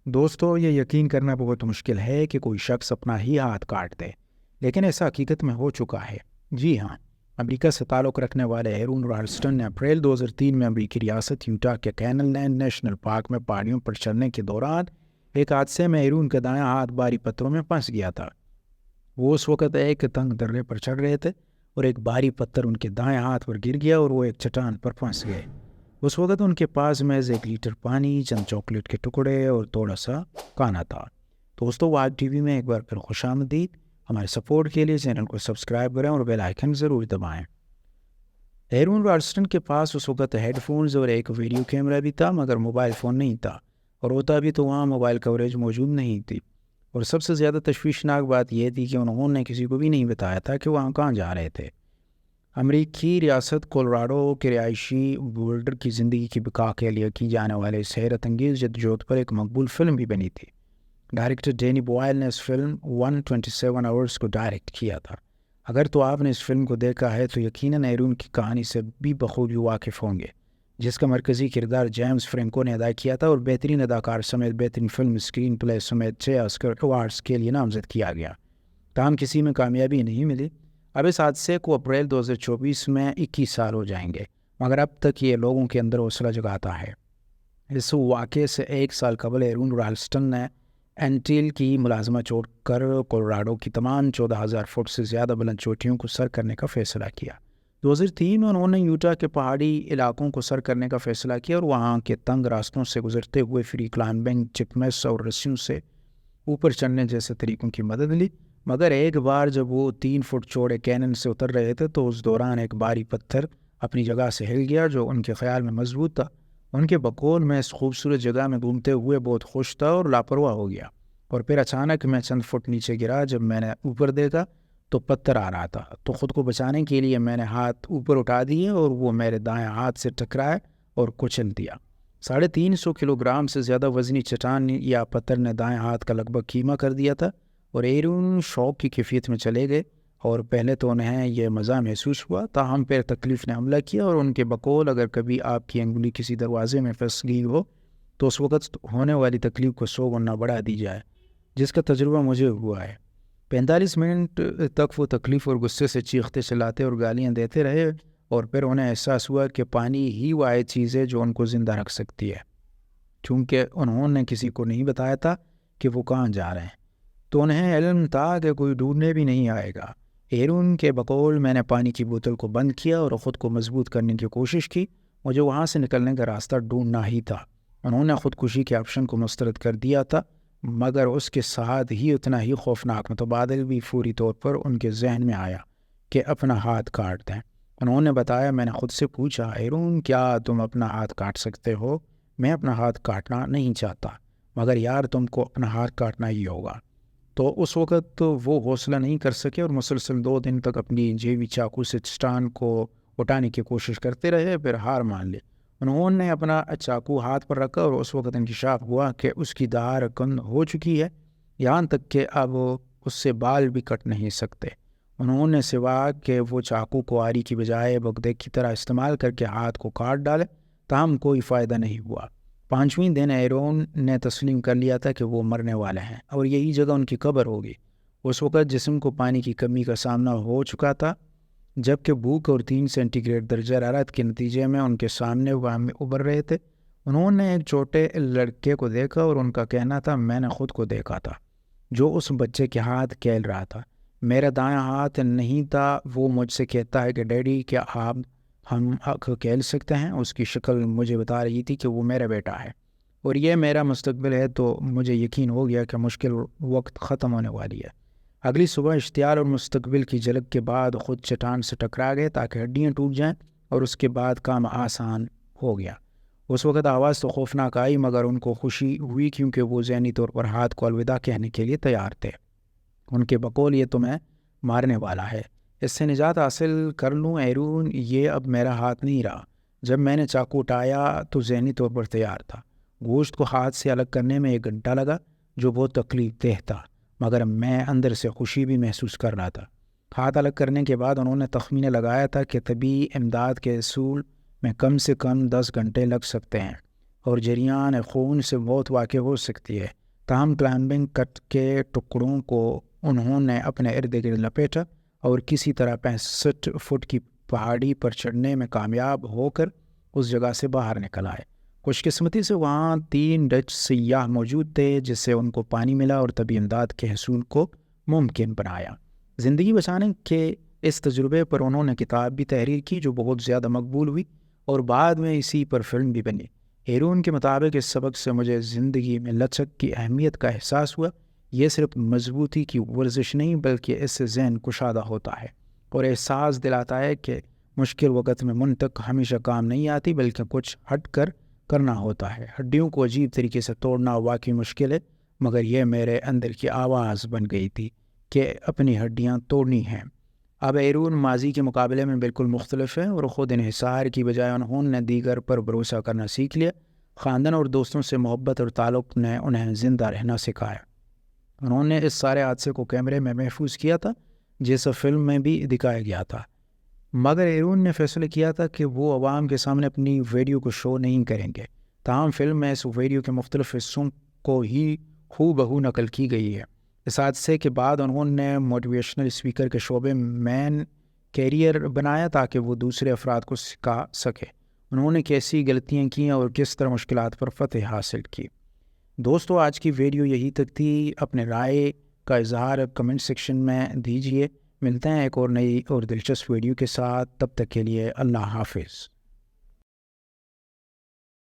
دوستو، یہ یقین کرنا بہت مشکل ہے کہ کوئی شخص اپنا ہی ہاتھ کاٹ دے، لیکن ایسا حقیقت میں ہو چکا ہے۔ جی ہاں، امریکہ سے تعلق رکھنے والے ایرون رالسٹن نے اپریل 2003 میں امریکی ریاست یوٹا کے کینل لینڈ نیشنل پارک میں پہاڑیوں پر چلنے کے دوران ایک حادثے میں ایرون کا دایاں ہاتھ بھاری پتھروں میں پھنس گیا تھا۔ وہ اس وقت ایک تنگ درے پر چڑھ رہے تھے اور ایک بھاری پتھر ان کے دائیں ہاتھ پر گر گیا اور وہ ایک چٹان پر پھنس گئے۔ اس وقت ان کے پاس محض 1 لیٹر پانی، چند چاکلیٹ کے ٹکڑے اور تھوڑا سا کھانا تھا۔ دوستو، واج ٹی وی میں ایک بار پھر خوش آمدید۔ ہمارے سپورٹ کے لیے چینل کو سبسکرائب کریں اور بیل آئیکن ضرور دبائیں۔ ایرون رالسٹن کے پاس اس وقت ہیڈ فونز اور ایک ویڈیو کیمرہ بھی تھا، مگر موبائل فون نہیں تھا، اور ہوتا بھی تو وہاں موبائل کوریج موجود نہیں تھی۔ اور سب سے زیادہ تشویشناک بات یہ تھی کہ انہوں نے کسی کو بھی نہیں بتایا تھا کہ وہاں کہاں جا رہے تھے۔ امریکی ریاست کولوراڈو کے رہائشی بولڈر کی زندگی کی بقا کے لیے کی جانے والے اس حیرت انگیز جدوجہد پر ایک مقبول فلم بھی بنی تھی۔ ڈائریکٹر ڈینی بوائل نے اس فلم 127 آورز کو ڈائریکٹ کیا تھا۔ اگر تو آپ نے اس فلم کو دیکھا ہے تو یقیناً ایرون کی کہانی سے بھی بخوبی واقف ہوں گے، جس کا مرکزی کردار جیمز فرینکو نے ادا کیا تھا اور بہترین اداکار سمیت بہترین فلم اسکرین پلے سمیت 6 آسکر ایوارڈز کے لیے نامزد کیا گیا، تاہم کسی میں کامیابی نہیں ملی۔ اب اس حادثے کو اپریل 2024 میں 21 سال ہو جائیں گے، مگر اب تک یہ لوگوں کے اندر حوصلہ جگاتا ہے۔ اس واقعے سے 1 سال قبل ایرون رالسٹن نے اینٹیل کی ملازمت چھوڑ کر کولوراڈو کی تمام 14,000 فٹ سے زیادہ بلند چوٹیوں کو سر کرنے کا فیصلہ کیا۔ 2003 میں انہوں نے یوٹا کے پہاڑی علاقوں کو سر کرنے کا فیصلہ کیا اور وہاں کے تنگ راستوں سے گزرتے ہوئے فری کلائمبنگ، چپمس اور رسیوں سے اوپر چڑھنے جیسے طریقوں کی مدد لی۔ مگر ایک بار جب وہ 3 فٹ چوڑے کینن سے اتر رہے تھے تو اس دوران ایک بھاری پتھر اپنی جگہ سے ہل گیا جو ان کے خیال میں مضبوط تھا۔ ان کے بقول میں اس خوبصورت جگہ میں گھومتے ہوئے بہت خوش تھا اور لاپرواہ ہو گیا، اور پھر اچانک میں چند فٹ نیچے گرا۔ جب میں نے اوپر دیکھا تو پتھر آ رہا تھا، تو خود کو بچانے کے لیے میں نے ہاتھ اوپر اٹھا دیے اور وہ میرے دائیں ہاتھ سے ٹکرائے اور کچل دیا۔ 350 کلو گرام سے زیادہ وزنی چٹان یا پتھر نے دائیں ہاتھ کا لگ بھگ کیما کر دیا تھا، اور ایرون شوق کی کیفیت میں چلے گئے۔ اور پہلے تو انہیں یہ مزہ محسوس ہوا، تاہم پھر تکلیف نے حملہ کیا، اور ان کے بقول اگر کبھی آپ کی انگلی کسی دروازے میں پھنس گئی ہو تو اس وقت ہونے والی تکلیف کو 100 گنا بڑھا دی جائے، جس کا تجربہ مجھے ہوا ہے۔ 45 منٹ تک وہ تکلیف اور غصے سے چیختے چلاتے اور گالیاں دیتے رہے، اور پھر انہیں احساس ہوا کہ پانی ہی واحد چیز ہے جو ان کو زندہ رکھ سکتی ہے۔ چونکہ انہوں نے کسی کو نہیں بتایا تھا کہ وہ کہاں جا رہے ہیں، تو انہیں علم تھا کہ کوئی ڈھونڈنے بھی نہیں آئے گا۔ ایرون کے بقول میں نے پانی کی بوتل کو بند کیا اور خود کو مضبوط کرنے کی کوشش کی۔ مجھے وہاں سے نکلنے کا راستہ ڈھونڈنا ہی تھا۔ انہوں نے خودکشی کے آپشن کو مسترد کر دیا تھا، مگر اس کے ساتھ ہی اتنا ہی خوفناک متبادل بھی فوری طور پر ان کے ذہن میں آیا کہ اپنا ہاتھ کاٹ دیں۔ انہوں نے بتایا، میں نے خود سے پوچھا، ایرون کیا تم اپنا ہاتھ کاٹ سکتے ہو؟ میں اپنا ہاتھ کاٹنا نہیں چاہتا، مگر یار تم کو اپنا ہاتھ کاٹنا ہی ہوگا۔ تو اس وقت وہ حوصلہ نہیں کر سکے اور مسلسل 2 دن تک اپنی جیبی چاقو سے چٹان کو اٹھانے کی کوشش کرتے رہے، پھر ہار مان لی۔ انہوں نے اپنا چاقو ہاتھ پر رکھا اور اس وقت انکشاف ہوا کہ اس کی دھار کند ہو چکی ہے، یہاں تک کہ اب اس سے بال بھی کٹ نہیں سکتے۔ انہوں نے سوا کہ وہ چاقو کو آری کی بجائے بگدے کی طرح استعمال کر کے ہاتھ کو کاٹ ڈالے، تاہم کوئی فائدہ نہیں ہوا۔ 5ویں دن ایرون نے تسلیم کر لیا تھا کہ وہ مرنے والے ہیں اور یہی جگہ ان کی قبر ہوگی۔ اس وقت جسم کو پانی کی کمی کا سامنا ہو چکا تھا، جبکہ بھوک اور 3 سینٹی گریڈ درجہ حرارت کے نتیجے میں ان کے سامنے وہم ابھر رہے تھے۔ انہوں نے ایک چھوٹے لڑکے کو دیکھا اور ان کا کہنا تھا، میں نے خود کو دیکھا تھا جو اس بچے کے ہاتھ کھیل رہا تھا، میرا دایاں ہاتھ نہیں تھا۔ وہ مجھ سے کہتا ہے کہ ڈیڈی کیا آپ ہم کھیل سکتے ہیں؟ اس کی شکل مجھے بتا رہی تھی کہ وہ میرا بیٹا ہے اور یہ میرا مستقبل ہے۔ تو مجھے یقین ہو گیا کہ مشکل وقت ختم ہونے والی ہے۔ اگلی صبح اشتعال اور مستقبل کی جھلک کے بعد خود چٹان سے ٹکرا گئے تاکہ ہڈیاں ٹوٹ جائیں، اور اس کے بعد کام آسان ہو گیا۔ اس وقت آواز تو خوفناک آئی، مگر ان کو خوشی ہوئی کیونکہ وہ ذہنی طور پر ہاتھ کو الوداع کہنے کے لیے تیار تھے۔ ان کے بقول، یہ تمہیں مارنے والا ہے، اس سے نجات حاصل کر لوں ایرون، یہ اب میرا ہاتھ نہیں رہا۔ جب میں نے چاقو اٹھایا تو ذہنی طور پر تیار تھا۔ گوشت کو ہاتھ سے الگ کرنے میں 1 گھنٹہ لگا، جو بہت تکلیف دہ تھا، مگر میں اندر سے خوشی بھی محسوس کر رہا تھا۔ ہاتھ الگ کرنے کے بعد انہوں نے تخمینہ لگایا تھا کہ طبی امداد کے اصول میں کم سے کم 10 گھنٹے لگ سکتے ہیں، اور جریان خون سے موت واقع ہو سکتی ہے۔ تاہم کلائمبنگ کٹ کے ٹکڑوں کو انہوں نے اپنے ارد گرد لپیٹا اور کسی طرح 65 فٹ کی پہاڑی پر چڑھنے میں کامیاب ہو کر اس جگہ سے باہر نکل آئے۔ خوش قسمتی سے وہاں 3 ڈچ سیاح موجود تھے جس سے ان کو پانی ملا اور طبی امداد کے حصول کو ممکن بنایا۔ زندگی بچانے کے اس تجربے پر انہوں نے کتاب بھی تحریر کی جو بہت زیادہ مقبول ہوئی اور بعد میں اسی پر فلم بھی بنی۔ ہیرون کے مطابق اس سبق سے مجھے زندگی میں لچک کی اہمیت کا احساس ہوا۔ یہ صرف مضبوطی کی ورزش نہیں بلکہ اس سے ذہن کشادہ ہوتا ہے اور احساس دلاتا ہے کہ مشکل وقت میں من تک ہمیشہ کام نہیں آتی بلکہ کچھ ہٹ کر کرنا ہوتا ہے۔ ہڈیوں کو عجیب طریقے سے توڑنا واقعی مشکل ہے، مگر یہ میرے اندر کی آواز بن گئی تھی کہ اپنی ہڈیاں توڑنی ہیں۔ اب ہیرون ماضی کے مقابلے میں بالکل مختلف ہے اور خود انحصار کی بجائے انہوں نے دیگر پر بھروسہ کرنا سیکھ لیا۔ خاندان اور دوستوں سے محبت اور تعلق نے انہیں زندہ رہنا سکھایا۔ انہوں نے اس سارے حادثے کو کیمرے میں محفوظ کیا تھا جیسا فلم میں بھی دکھایا گیا تھا، مگر ہیرون نے فیصلہ کیا تھا کہ وہ عوام کے سامنے اپنی ویڈیو کو شو نہیں کریں گے۔ تاہم فلم میں اس ویڈیو کے مختلف حصوں کو ہی ہو بہو نقل کی گئی ہے۔ اس حادثے کے بعد انہوں نے موٹیویشنل اسپیکر کے شعبے میں کیریئر بنایا تاکہ وہ دوسرے افراد کو سکھا سکے انہوں نے کیسی غلطیاں کیں اور کس طرح مشکلات پر فتح حاصل کی۔ دوستو، آج کی ویڈیو یہی تک تھی۔ اپنے رائے کا اظہار کمنٹ سیکشن میں دیجیے۔ ملتے ہیں ایک اور نئی اور دلچسپ ویڈیو کے ساتھ، تب تک کے لیے اللہ حافظ۔